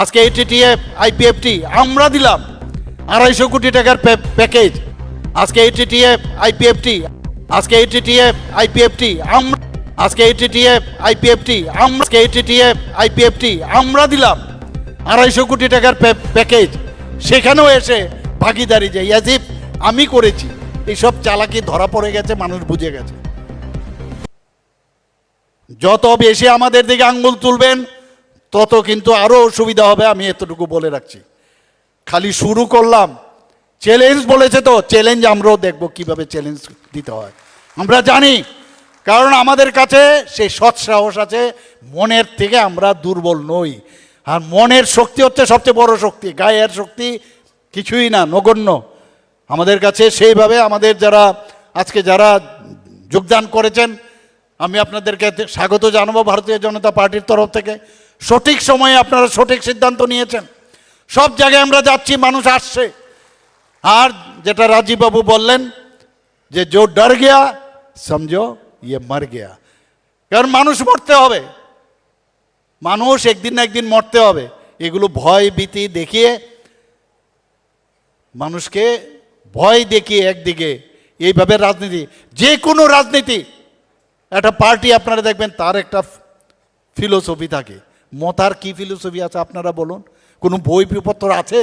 আজকে ATTF IPFT আমরা দিলাম 250 কোটি টাকার প্যাকেজ। আজকে এটিটিএফ আইপিএফটি আজকে এটিটিএফ আইপিএফটি আমরা আজকে এটিটিএফ আইপিএফটি আজকে এটিটিএফ আইপিএফটি আমরা দিলাম 250 কোটি টাকার প্যাকেজ। সেখানেও এসে ভাগিদারি যে ইয়াজিব আমি করেছি, এইসব চালাকি ধরা পড়ে গেছে, মানুষ বুঝে গেছে। যত বেশি আমাদের দিকে আঙ্গুল তুলবেন তত কিন্তু আরো অসুবিধা হবে, আমি এতটুকু বলে রাখছি। খালি শুরু করলাম, চ্যালেঞ্জ বলেছে তো চ্যালেঞ্জ আমরাও দেখব কিভাবে চ্যালেঞ্জ দিতে হয়। আমরা জানি, কারণ আমাদের কাছে সেই সৎ সাহস আছে, মনের থেকে আমরা দুর্বল নই। আর মনের শক্তি হচ্ছে সবচেয়ে বড় শক্তি, গায়ের শক্তি কিছুই না, নগণ্য আমাদের কাছে। সেইভাবে আমাদের যারা আজকে যারা যোগদান করেছেন, আমি আপনাদেরকে স্বাগত জানাবো ভারতীয় জনতা পার্টির তরফ থেকে। সঠিক সময়ে আপনারা সঠিক সিদ্ধান্ত নিয়েছেন। সব জায়গায় আমরা যাচ্ছি, মানুষ আসছে। আর যেটা রাজীব বাবু বললেন যে জো ডর গিয়া সমঝো ইয়ে মর গিয়া, কারণ মানুষ মরতে হবে, মানুষ একদিন না একদিন মরতে হবে। এগুলো ভয় ভীতি দেখিয়ে, মানুষকে ভয় দেখিয়ে একদিকে এইভাবে রাজনীতি, যে কোনো রাজনীতি, একটা পার্টি আপনারা দেখবেন তার একটা ফিলোসফি থাকে। মতার কি ফিলোসফি আছে আপনারা বলুন? কোনো বই পত্র আছে?